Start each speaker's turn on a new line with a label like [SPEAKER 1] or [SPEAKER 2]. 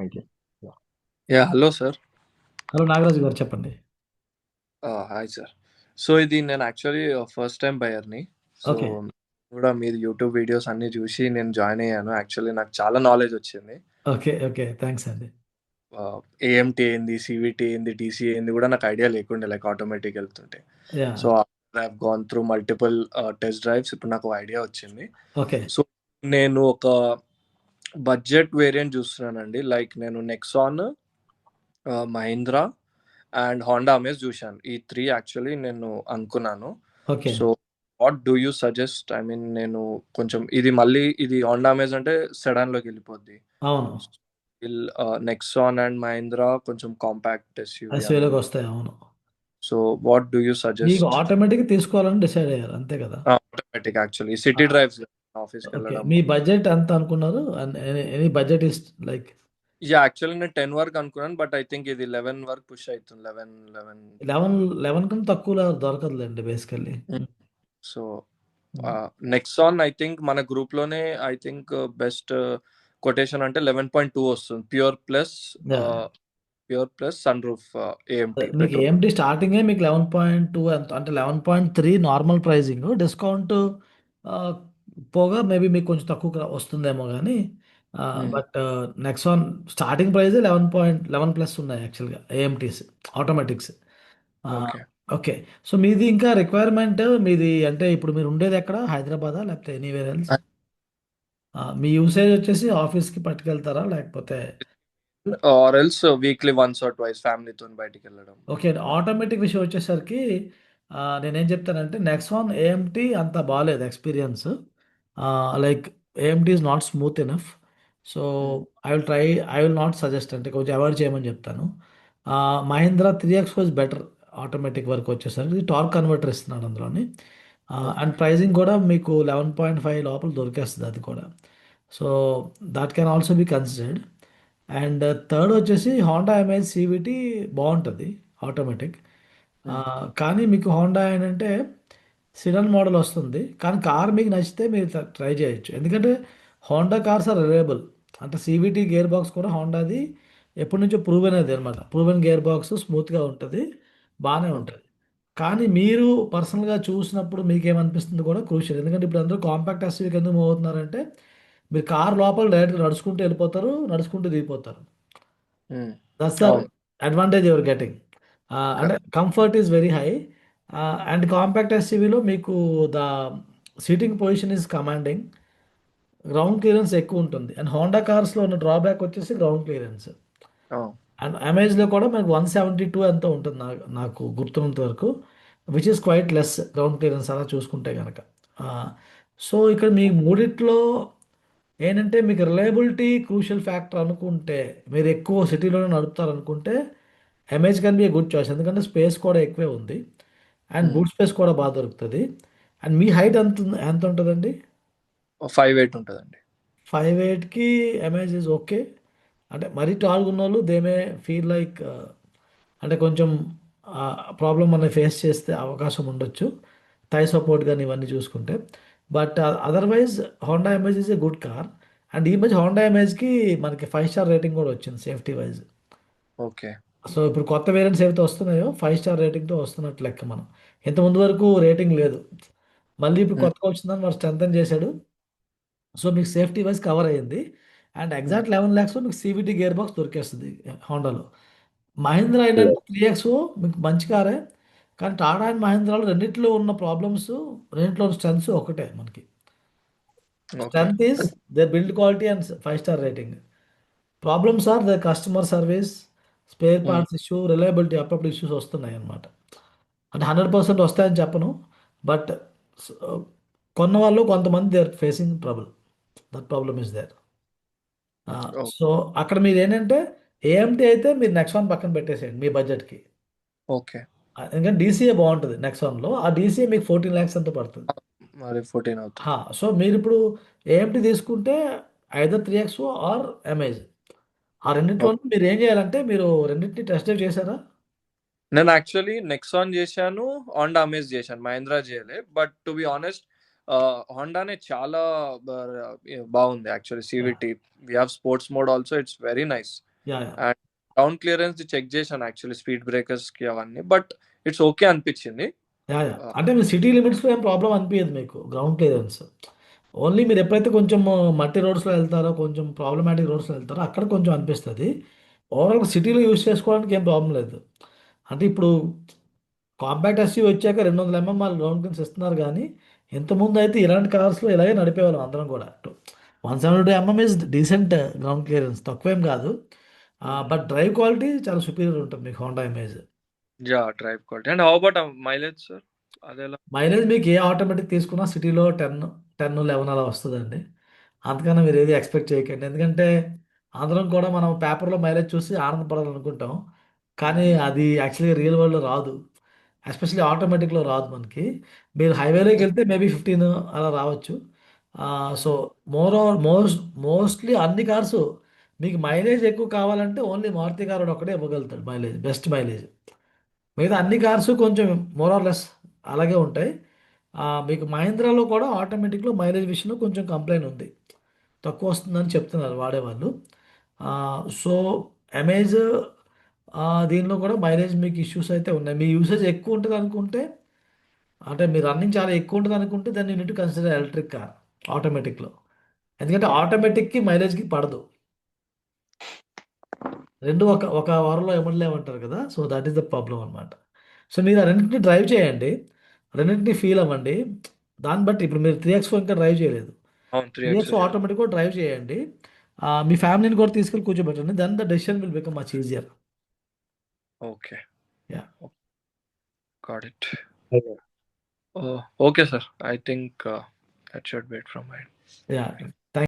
[SPEAKER 1] Thank you. Yeah!
[SPEAKER 2] Yeah! Hello sir.
[SPEAKER 1] Hello Nagaraju garu చెప్పండి.
[SPEAKER 2] Hi sir. So, ఇది నేను actually first time బయర్‌ని. So,
[SPEAKER 1] okay.
[SPEAKER 2] కూడా మీది యూట్యూబ్ వీడియోస్ అన్నీ చూసి నేను జాయిన్ అయ్యాను. యాక్చువల్లీ నాకు చాలా నాలెడ్జ్ వచ్చింది.
[SPEAKER 1] ఓకే. ఓకే. థాంక్స్ అండి.
[SPEAKER 2] ఏఎంటీ ఏంది, సీవీటీ ఏంది, డీసీ ఏంది కూడా నాకు ఐడియా లేకుండే లైక్ ఆటోమేటిక్ ఎళ్తుంటే. So,
[SPEAKER 1] yeah!
[SPEAKER 2] I have gone through multiple test drives. ఇప్పుడు నాకు ఐడియా వచ్చింది.
[SPEAKER 1] ఓకే.
[SPEAKER 2] సో, నేను ఒక బడ్జెట్ వేరియంట్ చూస్తున్నానండి. లైక్ నేను Nexon, Mahindra and Honda Amaze చూశాను. ఈ 3 యాక్చువల్లీ నేను అనుకున్నాను.
[SPEAKER 1] Okay.
[SPEAKER 2] So, what do you suggest? I mean నేను కొంచెం ఇది మళ్ళీ ఇది హోండా అమేజ్ అంటే సెడాన్‌లోకెళ్ళిపోద్ది.
[SPEAKER 1] అవును.
[SPEAKER 2] నెక్సాన్ అండ్ మహీంద్రా కొంచెం కాంపాక్ట్ ఎస్యూవీ అని ఉంది.
[SPEAKER 1] ఎస్‌యూ‌లోకొస్తాయి. అవును.
[SPEAKER 2] సో, వాట్ డూ యూ
[SPEAKER 1] మీకు
[SPEAKER 2] సజెస్ట్?
[SPEAKER 1] ఆటోమేటిక్‌గా తీసుకోవాలని డిసైడ్ అయ్యారు. అంతే కదా!
[SPEAKER 2] ఆటోమేటిక్ యాక్చువల్లీ సిటీ
[SPEAKER 1] ఆ!
[SPEAKER 2] Drives
[SPEAKER 1] okay.
[SPEAKER 2] ఆఫీస్‌కెళ్ళడం.
[SPEAKER 1] మీ బడ్జెట్ ఎంత అనుకున్నారు? Any budget is like
[SPEAKER 2] yeah! Actually నేను 10 వరకు అనుకున్నాను. బట్ ఐ థింక్ ఇది 11 వరకు పుష్ అయితుంది. 11
[SPEAKER 1] 11 కన్నా తక్కువలో దొరకదులెండి బేసికల్లీ.
[SPEAKER 2] హ్మ్.
[SPEAKER 1] హ్మ్.
[SPEAKER 2] సో
[SPEAKER 1] హ్మ్.
[SPEAKER 2] నెక్సాన్ ఐ థింక్ మన గ్రూప్‌లోనే ఐ థింక్ బెస్ట్ కొటేషన్ అంటే 11.2 వస్తుంది.
[SPEAKER 1] Yeah!
[SPEAKER 2] Pure plus sunroof AMT
[SPEAKER 1] మీకు
[SPEAKER 2] పెట్రోల్.
[SPEAKER 1] ఏఎంటీ స్టార్టింగే మీకు 11.2 ఎంత అంటే 11.3 నార్మల్ ప్రైజింగ్. డిస్కౌంట్ ఆహ్, పోగా మేబీ మీకు కొంచెం తక్కువగా వస్తుందేమో గానీ
[SPEAKER 2] హ్మ్.
[SPEAKER 1] బట్ నెక్సాన్ స్టార్టింగ్ ప్రైజే 11 ప్లస్ ఉన్నాయి యాక్చువల్‌గా ఏఎంటీస్ ఆటోమేటిక్స్. ఆహ్,
[SPEAKER 2] ఓకే.
[SPEAKER 1] ఓకే. సో, మీది ఇంకా రిక్వైర్మెంట్ మీది అంటే ఇప్పుడు మీరు ఉండేదెక్కడ? హైదరాబాదా? లేకపోతే ఎనీవేర్ ఎల్స్? మీ యూసేజ్ వచ్చేసి ఆఫీస్‌కి పట్టుకెళ్తారా? లేకపోతే
[SPEAKER 2] or else weekly once or twice ఫ్యామిలీతోని బయటికెళ్ళడం.
[SPEAKER 1] ఓకే. ఆటోమేటిక్ విషయం వచ్చేసరికి నేనేం చెప్తానంటే నెక్సాన్ ఏఎంటీ అంత బాలేదు experience. Like AMT is not smooth enough. So,
[SPEAKER 2] hmm.
[SPEAKER 1] I will not suggest అంటే కొంచెం అవాయిడ్ చేయమని చెప్తాను. Mahindra three XO is better automatic వరకు వచ్చేసరికి టార్క్ కన్వర్టర్ ఇస్తున్నాడు అందులోని.
[SPEAKER 2] ఓకే.
[SPEAKER 1] అండ్ ప్రైజింగ్ కూడా మీకు 11.5 లోపల దొరికేస్తది అది కూడా. So, that can also be considered. And third వచ్చేసి హోండా అమేజ్ సీవీటీ బావుంటది ఆటోమేటిక్.
[SPEAKER 2] హ్మ్.
[SPEAKER 1] కానీ మీకు హోండా ఏంటంటే సిడన్ మోడల్ వస్తుంది. కానీ కార్ మీకు నచ్చితే మీరు ట్రై చేయొచ్చు. ఎందుకంటే హోండా కార్స్ ఆర్ రిలయబుల్. అంటే సీవీటీ గేర్ బాక్స్ కూడా హోండాది ఎప్పటినుంచో ప్రూవెన్ అదనమాట. ప్రూవెన్ గేర్ బాక్స్ స్మూత్‌గా ఉంటది. బానే
[SPEAKER 2] ఓకే.
[SPEAKER 1] ఉంటది. కానీ మీరు పర్సనల్‌గా చూసినప్పుడు మీకేమనిపిస్తుంది కూడా క్రూషియల్. ఎందుకంటే ఇప్పుడు అందరూ కాంపాక్ట్ ఎస్యూవీకి ఎందుకు మూవ్ అవుతున్నారంటే మీరు కార్ లోపల డైరెక్ట్‌గా నడుచుకుంటూ వెళ్ళిపోతారు. నడుచుకుంటూ దిగిపోతారు.
[SPEAKER 2] హ్మ్.
[SPEAKER 1] దట్స్ ద
[SPEAKER 2] అవును.
[SPEAKER 1] Advantage you are getting. అంటే
[SPEAKER 2] correct.
[SPEAKER 1] Comfort is very high. And compact ఎస్యూవీలో మీకు the seating position is commanding. Ground clearance ఎక్కువుంటుంది. అండ్ హోండా కార్స్‌లో ఉన్న డ్రాబ్యాక్ వచ్చేసి గ్రౌండ్ క్లియరెన్స్.
[SPEAKER 2] అవును.
[SPEAKER 1] అండ్ అమేజ్‌లో కూడా మనకు 172 ఎంతో ఉంటుంది నాకు గుర్తున్నంత వరకు. Which is quite less ground clearance అలా చూసుకుంటే గనక. ఆహ్, సో, ఇక్కడ మీ మూడిట్లో ఏంటంటే మీకు రిలయబిలిటీ క్రూషియల్ ఫ్యాక్టర్ అనుకుంటే, మీరు ఎక్కువ సిటీలోనే నడుపుతారనుకుంటే, Amaze can be a good choice. ఎందుకంటే స్పేస్ కూడా ఎక్కువే ఉంది. అండ్
[SPEAKER 2] హ్మ్.
[SPEAKER 1] బూట్ స్పేస్ కూడా బాగా దొరుకుతది. అండ్ మీ హైట్ ఎంత ఉంటదండి?
[SPEAKER 2] 5'8" ఉంటదండి.
[SPEAKER 1] 5'8"కి అమేజ్ ఈజ్ ఓకే. అంటే మరీ టాల్‌గా ఉన్నోళ్ళు దే మే ఫీల్ లైక్ అంటే కొంచెం ప్రాబ్లమ్ అనేది ఫేస్ చేస్తే అవకాశం ఉండొచ్చు. థై సపోర్ట్ గాని ఇవన్నీ చూసుకుంటే. But otherwise Honda amaze is a good car. And ఈ మధ్య హోండా అమేజ్‌కి మనకి 5 స్టార్ రేటింగ్ కూడా వచ్చింది సేఫ్టీ వైస్.
[SPEAKER 2] ఓకే.
[SPEAKER 1] సో, ఇప్పుడు కొత్త వేరియంట్స్ ఏవైతే వస్తున్నాయో 5 స్టార్ రేటింగ్‌తో వస్తున్నట్టు లెక్క మనం. ఇంతకుముందు వరకు రేటింగ్ లేదు. మళ్ళీ ఇప్పుడు
[SPEAKER 2] హ్మ్.
[SPEAKER 1] కొత్తగా వచ్చిందని వాడు స్ట్రెంథెన్ చేశాడు. సో, మీకు సేఫ్టీ వైస్ కవర్ అయ్యింది. అండ్
[SPEAKER 2] హ్మ్.
[SPEAKER 1] ఎగ్జాక్ట్ 11,00,000లో మీకు సీవీటీ గేర్ బాక్స్ దొరికేస్తది హోండాలో. మహీంద్రా ఏంటంటే
[SPEAKER 2] యాహ్!
[SPEAKER 1] 3ఎక్స్‌ఓ మీకు మంచి కారే. కానీ టాటా అండ్ మహీంద్రాలో రెండిట్లో ఉన్న ప్రాబ్లమ్స్ రెండిట్లో ఉన్న స్ట్రెంగ్త్స్ ఒకటే మనకి.
[SPEAKER 2] Okay.
[SPEAKER 1] Strength is there build quality and 5 star rating. Problems are the customer service, spare
[SPEAKER 2] hmm.
[SPEAKER 1] Parts issue, reliability అప్పుడప్పుడు ఇష్యూస్ వస్తున్నాయన్నమాట. అంటే 100% వస్తాయని చెప్పను. బట్ స్ కొన్నవాళ్ళు కొంతమంది they are facing trouble. That problem is there.
[SPEAKER 2] Oh!
[SPEAKER 1] So, అక్కడ మీరేంటంటే ఏఎంటీ అయితే మీరు నెక్సాన్ పక్కన పెట్టేసేయండి మీ బడ్జెట్‌కి.
[SPEAKER 2] ఓకే.
[SPEAKER 1] ఎందుకంటే డీసీఏ బావుంటది నెక్సాన్‌లో. ఆ డీసీఏ మీకు 14,00,000 ఎంతో పడతది.
[SPEAKER 2] మరి 14 అవుతుంది.
[SPEAKER 1] సో, మీరిప్పుడు ఏఎంటీ తీసుకుంటే ఐదర్ 3ఎక్స్‌ఓ ఆర్ అమేజ్. ఆ
[SPEAKER 2] ఓకే.
[SPEAKER 1] రెండిట్లోని మీరేం జేయాలంటే మీరు రెండిటిని టెస్ట్ డ్రైవ్ చేసారా?
[SPEAKER 2] నేను యాక్చువల్లీ నెక్సాన్ జేశాను, హోండా అమేజ్ జేశాను. మహీంద్రా జేయలే. బట్ టు బి హానెస్ట్ హోండానే చాలా బ బావుంది actually
[SPEAKER 1] yeah!
[SPEAKER 2] CVT. We have sports mode also it's very nice.
[SPEAKER 1] Yeah! Yeah!
[SPEAKER 2] And ground clearance check చేశాను యాక్చువల్లీ స్పీడ్ బ్రేకర్స్‌కి అవన్నీ. బట్ ఇట్స్ ఓకే అనిపించింది.
[SPEAKER 1] యాహ్! యాహ్!
[SPEAKER 2] ఆహ్,
[SPEAKER 1] అంటే మీ సిటీ లిమిట్స్‌లో ఏం ప్రాబ్లమ్ అనిపియదు మీకు గ్రౌండ్ క్లియరెన్స్. ఓన్లీ మీరు ఎప్పుడైతే కొంచెం మట్టి రోడ్స్‌లో ఎళ్తారో, కొంచెం ప్రాబ్లమాటిక్ రోడ్స్‌లో ఎళ్తారో అక్కడ కొంచెం అనిపిస్తది. ఓవరాల్‌గా సిటీలో యూజ్ చేసుకోవడానికి ఏం ప్రాబ్లమ్ లేదు. అంటే ఇప్పుడు కాంపాక్ట్ ఎస్‌యూవీ వచ్చాక 200 వాళ్ళు గ్రౌండ్ క్లియరెన్స్ ఇస్తున్నారు గానీ, ఇంతకుముందయితే ఇలాంటి కార్స్‌లో ఇలాగే నడిపేవాళ్ళం అందరం కూడా. 172 ఈస్ డీసెంట్ గ్రౌండ్ క్లియరెన్స్ తక్కువేం కాదు.
[SPEAKER 2] హ్మ్.
[SPEAKER 1] బట్ డ్రైవ్ క్వాలిటీ చాలా సుపీరియర్ ఉంటుంది మీకు Honda image.
[SPEAKER 2] Yeah! Drive quality. And how about mileage sir? అదెలా?
[SPEAKER 1] మైలేజ్ మీకు ఏ ఆటోమేటిక్ తీసుకున్నా సిటీలో 10, 11 అలా వస్తదండి. అంతకన్నా మీరేది ఎక్స్‌పెక్ట్ చేయకండి. ఎందుకంటే అందరం కూడా మనం పేపర్‌లో మైలేజ్ చూసి ఆనందపడాలనుకుంటాం. కానీ
[SPEAKER 2] హ్మ్.
[SPEAKER 1] అది యాక్చువల్‌గా రియల్ వరల్డ్‌లో రాదు. ఎస్పెషల్లీ ఆటోమేటిక్‌లో రాదు మనకి. మీరు హైవేలోకెళ్తే మేబీ 15 అలా రావచ్చు. సో,
[SPEAKER 2] హ్మ్.
[SPEAKER 1] మోర్ ఓవర్ మోస్ట్‌లీ అన్ని కార్సు మీకు మైలేజ్ ఎక్కువ కావాలంటే ఓన్లీ మారుతి కారోడు ఒక్కడే ఇవ్వగలుగుతాడు మైలేజ్. Best mileage. మిగతా అన్ని కార్స్ కొంచెం మోర్ ఆర్ లెస్ అలాగే ఉంటాయి. మీకు మహీంద్రాలో కూడా ఆటోమేటిక్‌లో మైలేజ్ విషయంలో కొంచెం కంప్లెయింట్ ఉంది. తక్కువ వస్తుందని చెప్తున్నారు వాడేవాళ్ళు. సో, అమేజ్ దీనిలో కూడా మైలేజ్ మీకు ఇష్యూస్ అయితే ఉన్నాయి. మీ యూసేజ్ ఎక్కువ ఉంటదనుకుంటే అంటే మీ రన్నింగ్ చాలా ఎక్కువ ఉంటదనుకుంటే then you need to consider electric car ఆటోమేటిక్‌లో. ఎందుకంటే ఆటోమేటిక్‌కి మైలేజ్‌కి పడదు. 2 ఒక వారంలో ఇమ్మడలేమంటారు కదా! So, that is the problem అనమాట. సో, మీరు ఆ రెండిటిని డ్రైవ్ చేయండి. రెండిటిని ఫీల్ అవ్వండి. దాన్ని బట్టి ఇప్పుడు మీరు 3X4 ఇంకా డ్రైవ్ చేయలేదు.
[SPEAKER 2] అవును. 3
[SPEAKER 1] త్రీ ఆటోమేటిక్ కూడా డ్రైవ్ చేయండి. మీ ఫ్యామిలీని కూడా తీసుకెళ్ళి కూర్చోబెట్టండి. Then the decision will become much easier.
[SPEAKER 2] Okay.
[SPEAKER 1] Yeah!
[SPEAKER 2] Got it. Oh! Okay sir. I think that should be it from my
[SPEAKER 1] yeah!
[SPEAKER 2] End.